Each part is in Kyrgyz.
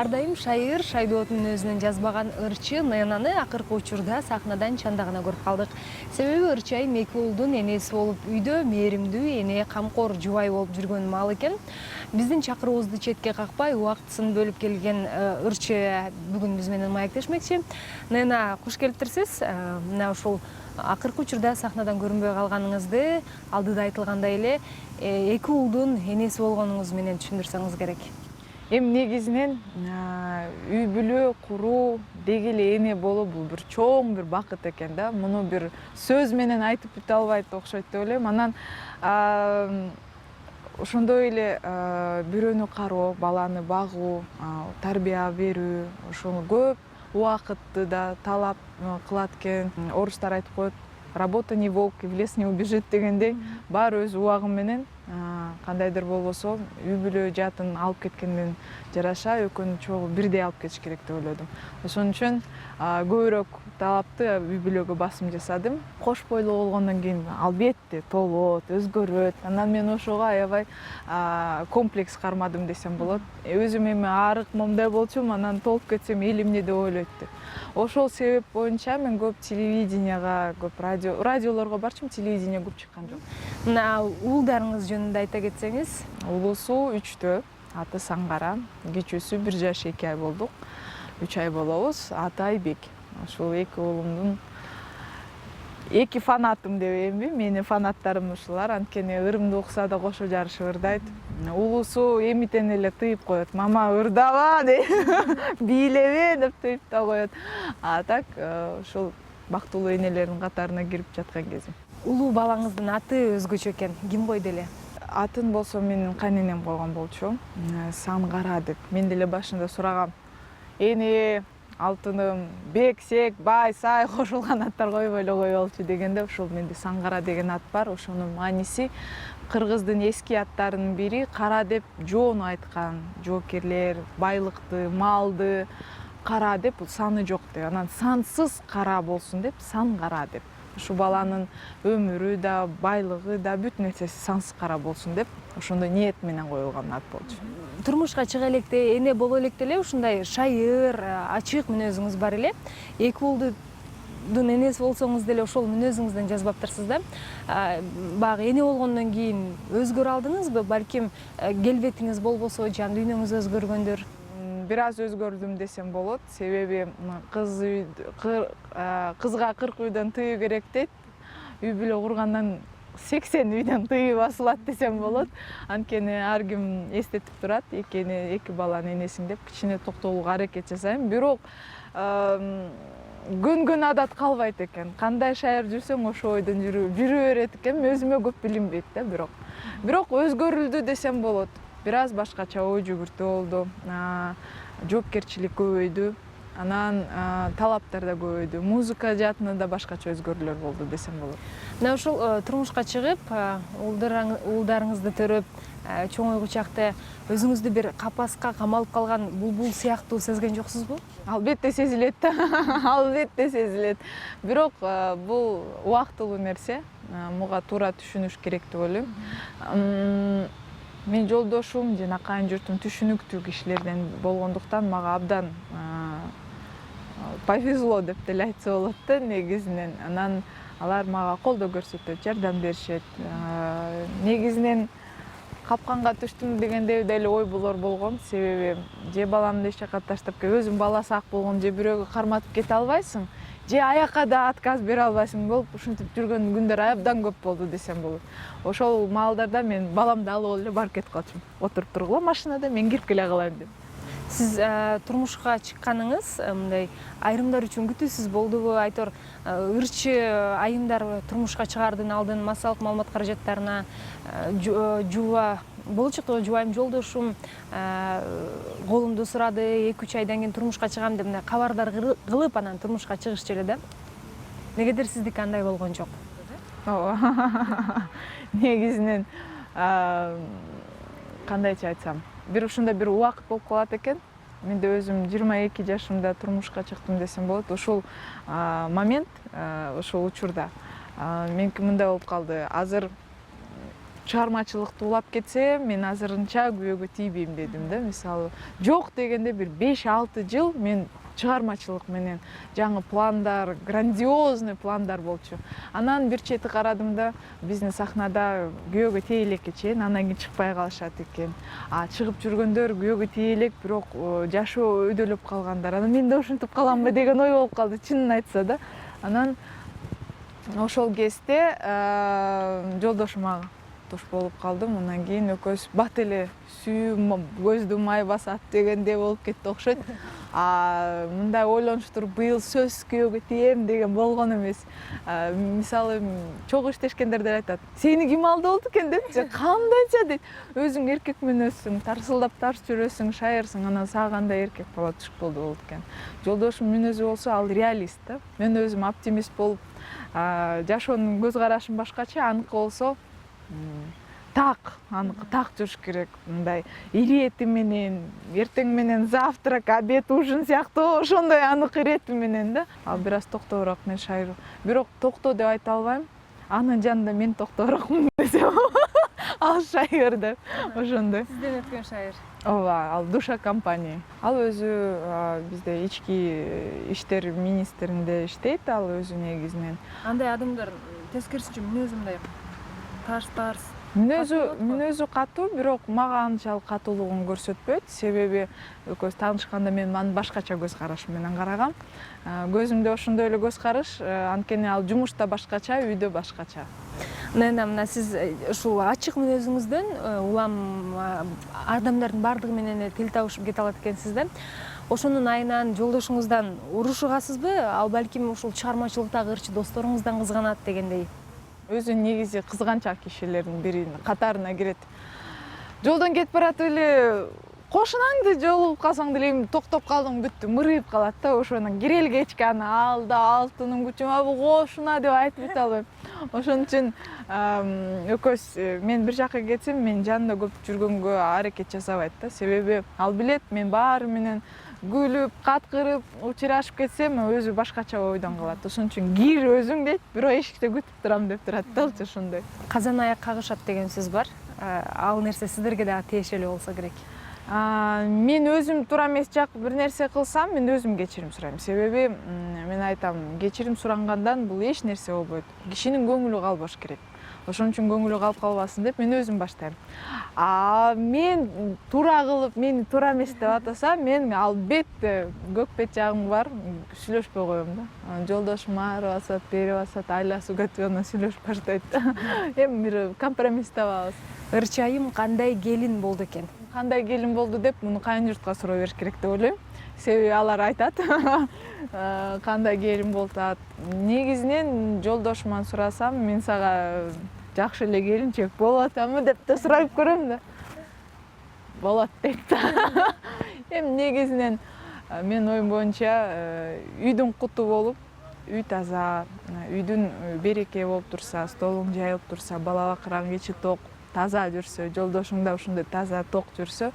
Ар дайым шайыр Шайдооттун өзүнөн жазбаган ырчы Ненаны акыркы учурда сахнадан чандагына көрүп калдык. Себеби ырчы айым эки уулдун энеси болуп, үйдө мээримдүү, эне камкор жубай болуп жүргөн маал экен. Биздин чакыруубузду четке какпай, убактысын бөлүп келген ырчы бүгүн биз менен маектешмекчи. Нена, куш келиптирсиз. Мына ушул акыркы учурда сахнадан көрүнбөй калганыңызды алдыда айтылгандай эле эки уулдун энеси болгонуңуз менен түшүндүрсөңүз керек. Эми негизинен үй бүлө куруу деги эле эне болуу бул бир чоң бир бакыт экен да. Муну бир сөз менен айтып бүтө албайт окшойт деп ойлойм. Анан ошондой эле бирөөнү кароо, баланы багуу, тарбия берүү, ошону көп убакытты да талап кылат экен. Орустар айтып коет, работа не волк, и в лес не убежит дегендей, баары өз убагы менен кандайдыр болбосо үй бүлө жаатын алып кеткенден жараша экөөнүн чогуу бирдей алып кетиш керек деп ойлодум. Ошон үчүн көбүрөөк талапты үй бүлөгө басым жасадым. Кош бойлуу болгондон кийин албетте толот, өзгөрөт. Анан мен ошого аябай комплекс кармадым десем болот. Өзүм эми арык момундай болчумун, анан толуп кетсем эл эмне деп ойлойт деп. Ошол себеп боюнча мен көп телевиденияга, көп радиолорго барчумун, телевидение көп чыккан жок. Мына уулдарыңыз жөнүндө айта кетсеңиз. Улуусу 3-тө, аты Саңгара, кичүүсү 1 жаш 2 ай болдук. 3 ай болобуз. Аты Айбек. Ушул эки уулумдун эки фанатым дебейинби? Менин фанаттарым ушулар. Анткени ырымды укса да кошо жарышып ырдайт. Улуусу эмитен эле тыйып коет. Мама, ырдава дейт. Бийлебе деп тыйып да коет. А так ушул бактылуу энелердин катарына кирип жаткан кезим. Улуу балаңыздын аты өзгөчө экен. Ким койду эле? Атын болсо менин кайненем койгон болчу. Саңгара деп. Мен деле башында сурагам. Эне, алтыным, бек, сек, бай, сай кошулган аттар койбой эле коелучу дегенде ушул менде Саңгара деген ат бар. Ошонун мааниси кыргыздын эски аттарынын бири кара деп жоону айткан. Жоокерлер байлыкты, малды кара деп, бул саны жок деп. Анан сансыз кара болсун деп Саңгара деп. Ушу баланын өмүрү да, байлыгы да, бүт нерсеси сансыз кара болсун деп ошондой ниет менен коюлган ат болчу. Турмушка чыга электе, эне боло электе эле ушундай шайыр, ачык мүнөзүңүз бар эле. Эки уулдун энеси болсоңуз деле ошол мүнөзүңүздөн жазбаптырсыз да. Баягы эне болгондон кийин өзгөрө алдыңызбы? Балким келбетиңиз болбосо, жан дүйнөңүз өзгөргөндүр. Бир аз өзгөрдүм десем болот. Себеби кызга 40 үйдөн тыюу керек дейт. Үй бүлө кургандан 80 үйдөн тыюу басылат десем болот. Анткени ар ким эстетип турат, эки баланын энесиң деп кичине токтолууга аракет жасайм. Бирок көнгөн адат калбайт экен. Кандай шайыр жүрсөң ошо ойдон жүрө берет экен. Өзүмө көп билинбейт да бирок өзгөрүлдү десем болот. Бир аз башкача ой жүгүртүү болду. Жоопкерчилик көбөйдү. Анан талаптар да көбөйдү. Музыка жаатында да башкача өзгөрүүлөр болду десем болот. Мына ушул турмушка чыгып, уулдарыңызды төрөп, чоң уйгучакта өзүңүздү бир капаска камалып калган булбул сыяктуу сезген жоксузбу? Албетте сезилет да. Албетте сезилет. Бирок бул убактылуу нерсе. Муга туура түшүнүш керек деп ойлойм. Мен жолдошум жана кайын журтум түшүнүктүү кишилерден болгондуктан мага абдан повезло деп деле айтса болот да негизинен. Анан алар мага колдоо көрсөтөт, жардам беришет. Негизинен капканга түштүм дегенде деле ой булор болгон. Себеби же баламды эч жака таштап өзүң баласы ак болгон, же бирөөгө карматып кете албайсың, же аякка да отказ бере албайсың болуп, ушинтип жүргөн күндөр абдан көп болду десем болот. Ошол маалдарда мен баламды алып эле барып кетип калчумун. Отуруп тургула машинада, мен кирип келе калайын деп. Сиз турмушка чыкканыңыз мындай айрымдар үчүн күтүүсүз болдубу? Айтор ырчы айымдар турмушка чыгаардын алдын массалык маалымат каражаттарына жуба болчукту жубайым жолдошум колумду сурады, 2-3 айдан кийин турмушка чыгам деп кабардар кылып анан турмушка чыгышчу эле да. Негедир сиздики андай болгон жок? Ооба. Негизинен кандайча айтсам, ушундай бир убакыт болуп калат экен. Мен де өзүм 22 жашымда турмушка чыктым десем болот. Ошол момент, ошол учурда меники мындай болуп калды. Азыр чыгармачылыкты улап кетсем мен азырынча күбөгө тийбейм дедим да. Мисалы жок дегенде бир 5-6 жыл мен чыгармачылык менен жаңы пландар, грандиозный пландар болчу. Анан бир чети карадым да, биздин сахнада күйөөгө тие элекке чейин анан кийин чыкпай калышат экен. А чыгып жүргөндөр күйөөгө тие элек, бирок жашоо өйдөлөп калгандар. Анан мен да ушинтип каламбы деген ой болуп калды, чынын айтса да. Анан ошол кезде жолдошума туш болуп калдым. Андан кийин экөөбүз бат эле сүйүү көздү май басат дегенде болуп кетти окшойт. Мындай ойлонуштур, быйыл сөз күйөөгө тием деген болгон эмес. Мисалы чогуу иштешкендер деле айтат, сени ким алды болду экен депчи, кандайча дейт. Өзүң эркек мүнөзсүң, тарсылдап тарс жүрөсүң, шайырсың, анан сага кандай эркек бала туш болду болот экен. Жолдошум мүнөзү болсо ал реалист да. Мен өзүм оптимист болуп, жашоонун көз карашым башкача, аныкы болсо аныкы так жүрүш керек. Мындай ирети менен, эртең менен завтрак, обед, ужин сыяктуу ошондой анык ирети менен да. Ал бир аз токтобураак мен шайыр. Бирок токтоо деп айта албайм. Анын жанында мен токтобураакмын десем. Ал шайыр деп ошондой. Сизден өткөн шайыр. Ооба, ал Душа компания. Ал өзү бизде ички иштер министринде иштейт, ал өзү негизинен. Андай адамдар тескерисинче мүнөзү мындай тарс. Мүнөзү катуу, бирок мага анчалык катуулугун көрсөтпөйт. Себеби экөөбүз таанышканда мен анын башкача көз карашым менен карагам. Көзүмдө ошондой эле көз караш, анткени ал жумушта башкача, үйдө башкача. Мына сиз ушул ачык мүнөзүңүздөн улам адамдардын бардыгы менен тил табышып кете алат экенсиз да. Ошонун айынан жолдошуңуздан урушугасызбы? Ал балким ушул чыгармачылыктагы ырчы досторуңуздан кызганат дегендей. Өзү негизи кызганчак кишилердин биринин катарына кирет. Жолдон кетип баратып эле кошунаңды жолугуп калсаң деле токтоп калдың, бүттү, мырыйып калат да. Ошондон кирели кечке аны алда алтынын күчүмө кошуна деп айтып бете албайм. Ошон үчүн экөөбүз мен бир жака кетсем, мен жанында көп жүргөнгө аракет жасабайт да. Себеби ал билет, мен баары менен күлүп, каткырып, учурашып кетсем, өзү башкача ойдон калат. Ошон үчүн кир өзүң дейт, бирок эшикте күтүп турам деп турат да, ошондой. Казан аяк кагышат деген сөз бар. Ал нерсе сиздерге дагы тиешелүү болсо керек. Мен өзүм туура эмес жак бир нерсе кылсам, мен өзүм кечирим сурайм. Себеби мен айтам, кечирим сурангандан бул эч нерсе болбойт. Кишинин көңүлү калбаш керек. Ошон үчүн көңүлү калып калбасын деп мен өзүм баштайм. Мен туура кылып, мени туура эмес деп атаса, мен албетте көк бет жагым бар, сүйлөшпөй коем да. Жолдошум ары басат, бери басат, айласып кетип анан сүйлөшүп баштайт. Эми бир компромисс табабыз. Ырчы айым кандай келин болду экен? Кандай келин болду деп муну кайын журтка суроо бериш керек деп ойлойм. Себеби алар айтат. Кандай келин болду. Негизинен жолдошуман сурасам, мен сага жакшы эле келинчек болуп атамы деп да сурап көрөм да. Болот дейт. Эми негизинен мен оюм боюнча үйдүн куту болуп, үй таза, үйдүн береке болуп турса, столуң жайылып турса, бала бакыргаң ичи ток, таза жүрсө, жолдошуң да ошондой таза ток жүрсө,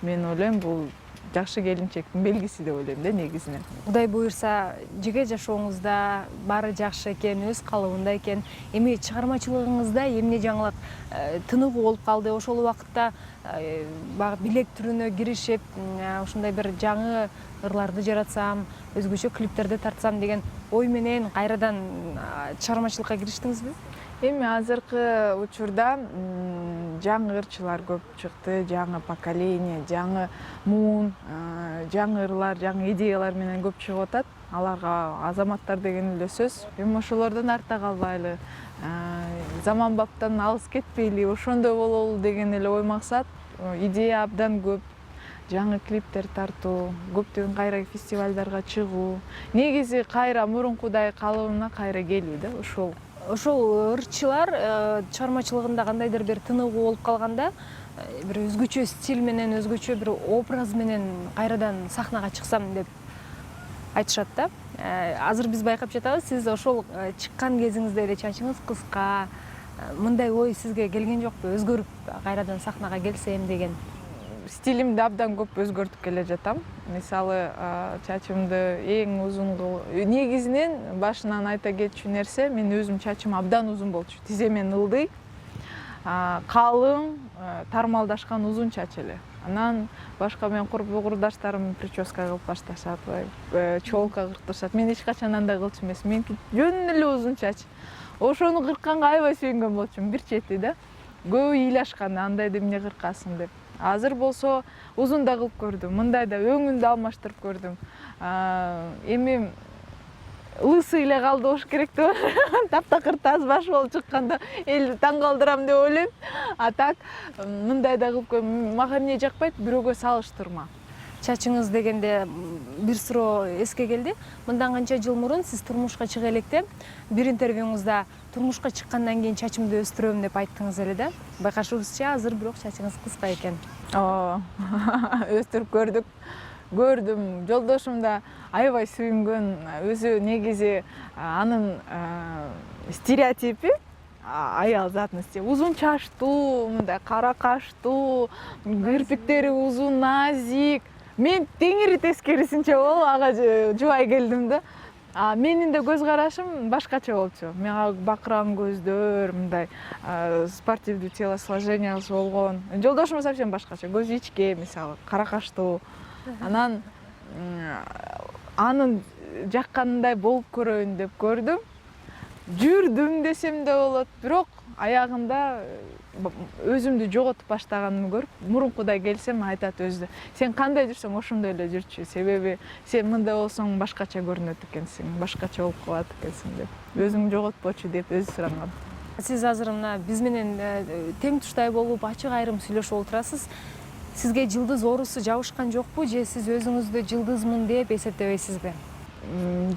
мен ойлойм бул жакшы келинчектин белгиси деп ойлойм да негизинен. Кудай буйрса, жеке жашооңузда баары жакшы экен, өз калыбында экен. Эми чыгармачылыгыңызда эмне жаңылык тыныгуу болуп калды? Ошол убакытта баягы билек түрүнө киришип, ушундай бир жаңы ырларды жаратсам, өзгөчө клиптерди тартсам деген ой менен кайрадан чыгармачылыкка кириштиңизби? Эми азыркы учурда жаңы ырчылар көп чыкты, жаңы поколение, жаңы муун, жаңы ырлар, жаңы идеялар менен көп чыгып атат. Аларга азаматтар деген эле сөз. Эми ошолордон арта калбайлы, заманбаптан алыс кетпейли, ошондой бололу деген эле ой максат. Идея абдан көп. Жаңы клиптер тартуу, көптөгөн кайра фестивалдарга чыгуу. Негизи кайра мурункудай калыбына кайра келүү да, Ошол ырчылар чыгармачылыгында кандайдыр бир тыныгуу болуп калганда, бир өзгөчө стиль менен, өзгөчө бир образ менен кайрадан сахнага чыксам деп айтышат да. Азыр биз байкап жатабыз, сиз ошол чыккан кезиңизде эле чачыңыз кыска, мындай ой сизге келген жокпу? Өзгөрүп кайрадан сахнага келсем деген. Стилимди абдан көп өзгөртүп келе жатам. Мисалы, чачымды эң узун негизинен башынан айта кетчү нерсе, мен өзүм чачым абдан узун болчу. Тиземен ылдый. калың тармалдашкан узун чач эле. Анан башка менин курдаштарым прическа кылып башташат, челка кыртышат. Мен эч качан андай кылчу эмес. Меники жөн эле узун чач. Ошону кыркканга аябай сүйүнгөн болчумун. Бир чети да. Көбү ыйлашкан, андайды эмне кыркасың деп. Азыр болсо узун да кылып көрдүм. Мындай да өңүндү алмаштырып көрдүм. Эми лысый эле калды болуш керек деп таптакыр таз баш болуп чыкканда элди таң калтырам деп ойлойм. А так мындай да кылып көрдүм. Мага эмне жакпайт, бирөөгө салыштырма. Чачыңыз дегенде бир суроо эске келди. Мындан канча жыл мурун сиз турмушка чыга электе бир интервьюңузда турмушка чыккандан кийин чачымды өстүрөм деп айттыңыз эле да. Байкашыбызча азыр бирок чачыңыз кыска экен. Өстүрүп көрдүм. Жолдошум да аябай сүйүнгөн. Өзү негизи анын стереотипи аял затности узун чачтуу, мындай кара каштуу, кирпиктери узун, назик. Мен теңири тескерисинче болуп ага жубай келдим да. Менин да көз карашым башкача болчу. Мага бакыран көздөр, мындай спортивдүү телосложениясы болгон. Жолдошум совсем башкача. Көзү ичке, мисалы, кара каштуу. Анан анын жакканындай болуп көрөйүн деп көрдүм. Жүрдүм десем де болот, бирок аягында өзүмдү жоготуп баштаганымды көрүп, мурункудай келсем айтат өзү. Сен кандай жүрсөң ошондой эле жүрчү. Себеби сен мындай болсоң башкача көрүнөт экенсиң, башкача болуп калат экенсиң деп. Өзүңдү жоготпочу деп өзү суранган. Сиз азыр мына биз менен тең туштай болуп, ачык айрым сүйлөшүп отурасыз. Сизге жылдыз оорусу жабышкан жокпу же сиз өзүңүздү жылдызмын деп эсептебейсизби?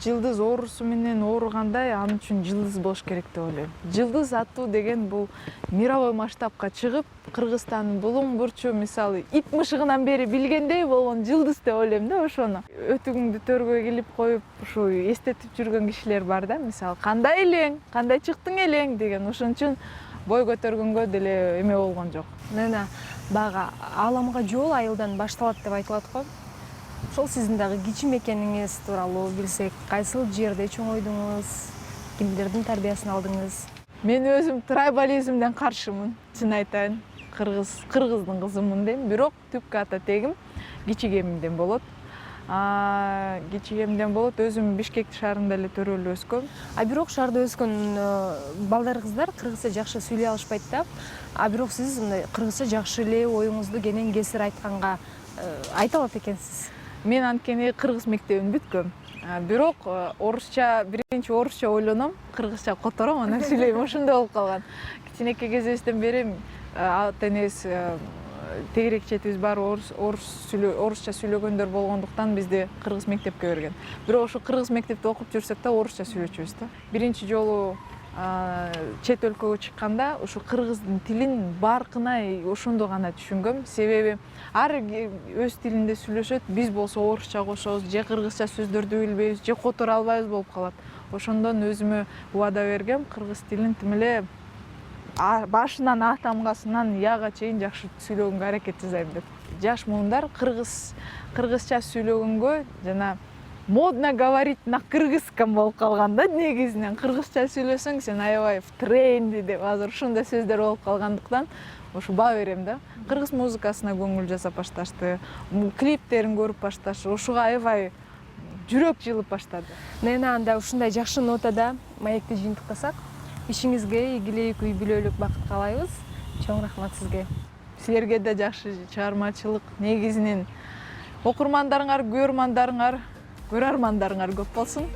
Жылдыз оорусу менен ооругандай ал үчүн жылдыз болуш керек деп ойлойм. Жылдыз аттуу деген бул мировой масштабка чыгып, Кыргызстандын булуң бурчу, мисалы, ит мышыгынан бери билгендей болгон жылдыз деп ойлойм да ошону. Өтүгүңдү төргөй килип коюп, ушу эстетип жүргөн кишилер бар да, мисалы, кандай элең, кандай чыктың элең деген. Ошон үчүн бой көтөргөнгө деле эме болгон жок. Мына бага ааламга жол айылдан башталат деп айтылат го. Ошол сиздин дагы кичим экениңиз тууралуу билсек, кайсыл жерде чоңойдуңуз, кимдердин тарбиясын алдыңыз? Мен өзүм трайбализмден каршымын, чын айтайын. Кыргыздын кызымын дейм, бирок түпкү ата тегим Кичигемден болот. Кичигемден болот. Өзүм Бишкек шаарында эле төрөлүп өскөм. Бирок шаарда өскөн балдар кыздар кыргызча жакшы сүйлөй алышпайт да. Бирок сиз мындай кыргызча жакшы эле оюңузду кенен кесир айтканга айта алат экенсиз. Мен анткени кыргыз мектебин бүткөм. Бирок орусча, биринчи орусча ойлоном, кыргызча котором, анан сүйлөйм, ошондой болуп калган. Кичинекей кезибизден бери ата энебиз тегерек четибиз баары орусча сүйлөгөндөр болгондуктан бизди кыргыз мектепке берген. Бирок ошо кыргыз мектепте окуп жүрсөк да орусча сүйлөчүбүз да. Биринчи жолу чет өлкөгө чыкканда ушу кыргыздын тилин баркынай ошондо гана түшүнгөм. Себеби ар өз тилинде сүйлөшөт, биз болсо орусча кошобуз, же кыргызча сөздөрдү билбейбиз, же которо албайбыз болуп калат. Ошондон өзүмө убада бергем, кыргыз тилин тим эле башынан А тамгасынан Яга чейин жакшы сүйлөгөнгө аракет жасайм деп. Жаш муундар кыргызча сүйлөгөнгө жана модно говорить на кыргызском болуп калган да негизинен. Кыргызча сүйлөсөң сен аябай в тренде деп азыр ушундай сөздөр болуп калгандыктан ошо баа берем да. Кыргыз музыкасына көңүл жасап башташты, клиптерин көрүп башташы, ошого аябай жүрөк жылып баштады. Нена анда ушундай жакшы нотада маекти жыйынтыктасак, ишиңизге ийгилик, үй бүлөлүк бакыт каалайбыз. Чоң рахмат сизге. Силерге да жакшы чыгармачылык, негизинен окурмандарыңар, көрөрмандарыңар көп болсун.